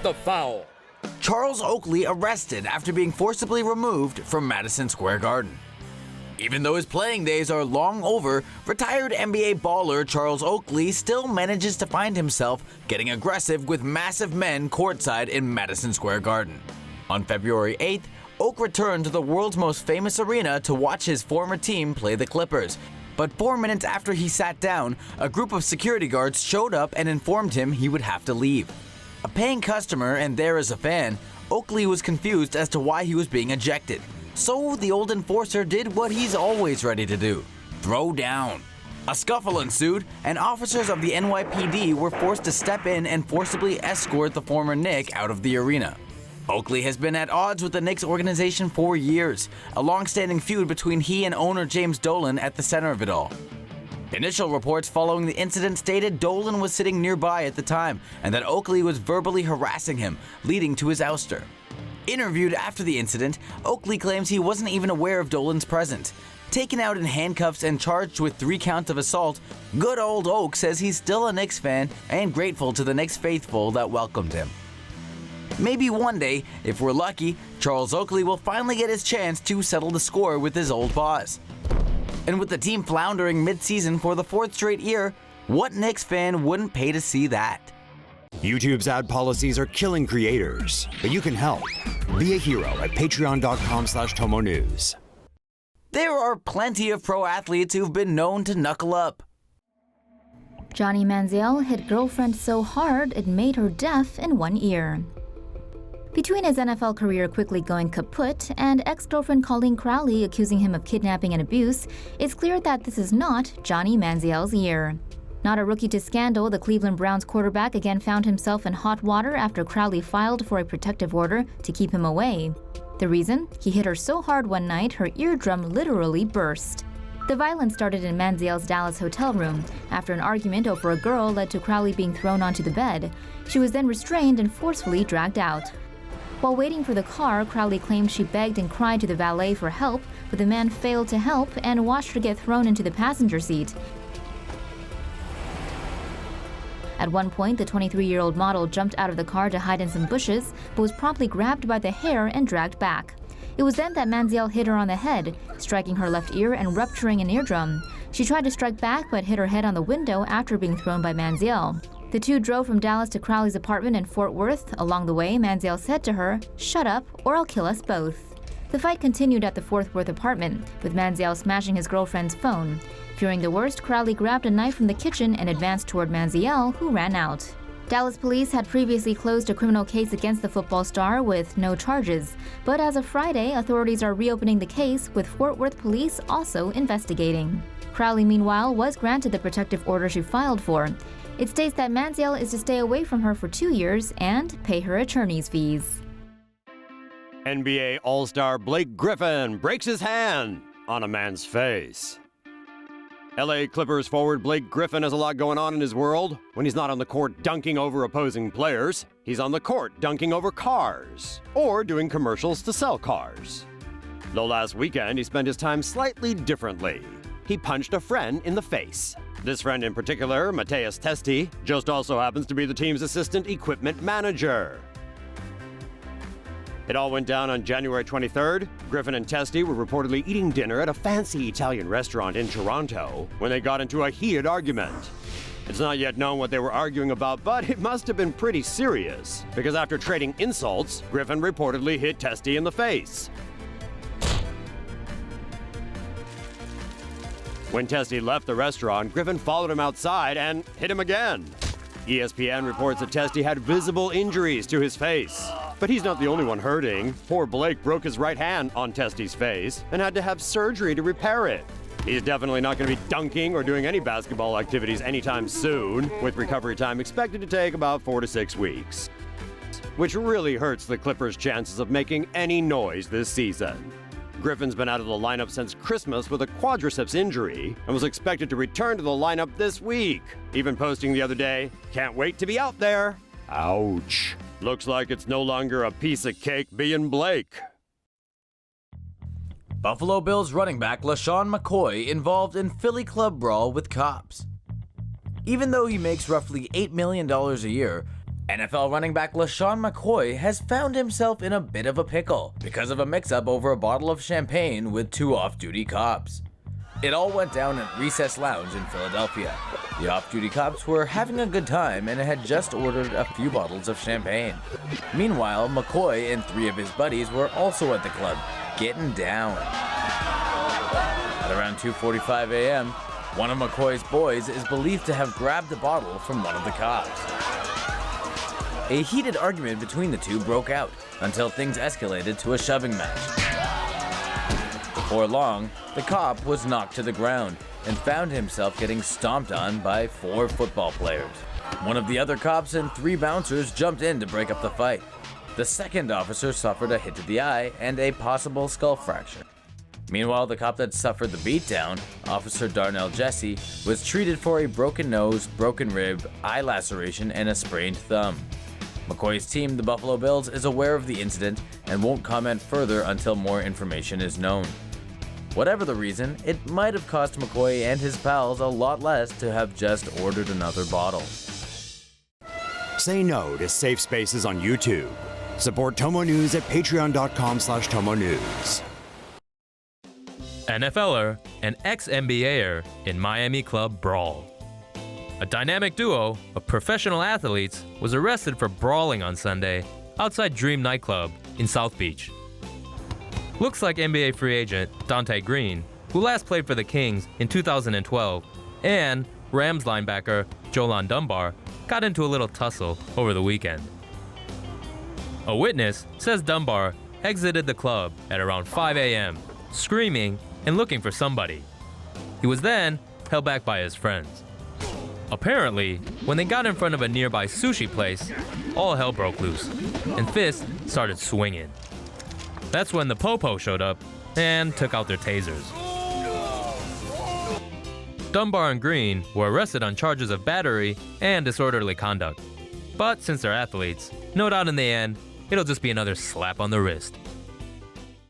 the foul. Charles Oakley arrested after being forcibly removed from Madison Square Garden. Even though his playing days are long over, retired NBA baller Charles Oakley still manages to find himself getting aggressive with massive men courtside in Madison Square Garden. On February 8th, Oak returned to the world's most famous arena to watch his former team play the Clippers. But 4 minutes after he sat down, a group of security guards showed up and informed him he would have to leave. A paying customer and there as a fan, Oakley was confused as to why he was being ejected. So the old enforcer did what he's always ready to do: throw down. A scuffle ensued, and officers of the NYPD were forced to step in and forcibly escort the former Knick out of the arena. Oakley has been at odds with the Knicks organization for years, a long-standing feud between he and owner James Dolan at the center of it all. Initial reports following the incident stated Dolan was sitting nearby at the time and that Oakley was verbally harassing him, leading to his ouster. Interviewed after the incident, Oakley claims he wasn't even aware of Dolan's presence. Taken out in handcuffs and charged with 3 counts of assault, good old Oak says he's still a Knicks fan and grateful to the Knicks faithful that welcomed him. Maybe one day, if we're lucky, Charles Oakley will finally get his chance to settle the score with his old boss. And with the team floundering mid-season for the 4th straight year, what Knicks fan wouldn't pay to see that? YouTube's ad policies are killing creators, but you can help. Be a hero at patreon.com/TomoNews. There are plenty of pro athletes who've been known to knuckle up. Johnny Manziel hit girlfriend so hard it made her deaf in one ear. Between his NFL career quickly going kaput and ex-girlfriend Colleen Crowley accusing him of kidnapping and abuse, it's clear that this is not Johnny Manziel's year. Not a rookie to scandal, the Cleveland Browns quarterback again found himself in hot water after Crowley filed for a protective order to keep him away. The reason? He hit her so hard one night her eardrum literally burst. The violence started in Manziel's Dallas hotel room after an argument over a girl led to Crowley being thrown onto the bed. She was then restrained and forcefully dragged out. While waiting for the car, Crowley claimed she begged and cried to the valet for help, but the man failed to help and watched her get thrown into the passenger seat. At one point, the 23-year-old model jumped out of the car to hide in some bushes, but was promptly grabbed by the hair and dragged back. It was then that Manziel hit her on the head, striking her left ear and rupturing an eardrum. She tried to strike back but hit her head on the window after being thrown by Manziel. The two drove from Dallas to Crowley's apartment in Fort Worth. Along the way, Manziel said to her, "Shut up, or I'll kill us both." The fight continued at the Fort Worth apartment, with Manziel smashing his girlfriend's phone. Fearing the worst, Crowley grabbed a knife from the kitchen and advanced toward Manziel, who ran out. Dallas police had previously closed a criminal case against the football star with no charges. But as of Friday, authorities are reopening the case, with Fort Worth police also investigating. Crowley, meanwhile, was granted the protective order she filed for. It states that Manziel is to stay away from her for 2 years and pay her attorney's fees. NBA All-Star Blake Griffin breaks his hand on a man's face. LA Clippers forward Blake Griffin has a lot going on in his world. When he's not on the court dunking over opposing players, he's on the court dunking over cars or doing commercials to sell cars. Though last weekend he spent his time slightly differently. He punched a friend in the face. This friend in particular, Mateus Testi, just also happens to be the team's assistant equipment manager. It all went down on January 23rd. Griffin and Testi were reportedly eating dinner at a fancy Italian restaurant in Toronto when they got into a heated argument. It's not yet known what they were arguing about, but it must have been pretty serious, because after trading insults, Griffin reportedly hit Testi in the face. When Testi left the restaurant, Griffin followed him outside and hit him again. ESPN reports that Testi had visible injuries to his face. But he's not the only one hurting. Poor Blake broke his right hand on Testi's face and had to have surgery to repair it. He's definitely not going to be dunking or doing any basketball activities anytime soon, with recovery time expected to take about 4 to 6 weeks. Which really hurts the Clippers' chances of making any noise this season. Griffin's been out of the lineup since Christmas with a quadriceps injury and was expected to return to the lineup this week, even posting the other day, "Can't wait to be out there." Ouch. Looks like it's no longer a piece of cake being Blake. Buffalo Bills running back LeSean McCoy involved in Philly club brawl with cops. Even though he makes roughly $8 million a year, NFL running back LeSean McCoy has found himself in a bit of a pickle because of a mix-up over a bottle of champagne with two off-duty cops. It all went down at Recess Lounge in Philadelphia. The off-duty cops were having a good time and had just ordered a few bottles of champagne. Meanwhile, McCoy and three of his buddies were also at the club, getting down. At around 2:45 a.m., one of McCoy's boys is believed to have grabbed a bottle from one of the cops. A heated argument between the two broke out until things escalated to a shoving match. Before long, the cop was knocked to the ground and found himself getting stomped on by 4 football players. One of the other cops and 3 bouncers jumped in to break up the fight. The second officer suffered a hit to the eye and a possible skull fracture. Meanwhile, the cop that suffered the beatdown, Officer Darnell Jesse, was treated for a broken nose, broken rib, eye laceration, and a sprained thumb. McCoy's team, the Buffalo Bills, is aware of the incident and won't comment further until more information is known. Whatever the reason, it might have cost McCoy and his pals a lot less to have just ordered another bottle. Say no to safe spaces on YouTube. Support TomoNews at patreon.com/TomoNews. NFLer and ex-NBAer in Miami club brawl. A dynamic duo of professional athletes was arrested for brawling on Sunday outside Dream nightclub in South Beach. Looks like NBA free agent Dante Green, who last played for the Kings in 2012, and Rams linebacker Jolan Dunbar got into a little tussle over the weekend. A witness says Dunbar exited the club at around 5 a.m., screaming and looking for somebody. He was then held back by his friends. Apparently, when they got in front of a nearby sushi place, all hell broke loose, and fists started swinging. That's when the Popo showed up and took out their tasers. Dunbar and Green were arrested on charges of battery and disorderly conduct. But since they're athletes, no doubt in the end, it'll just be another slap on the wrist.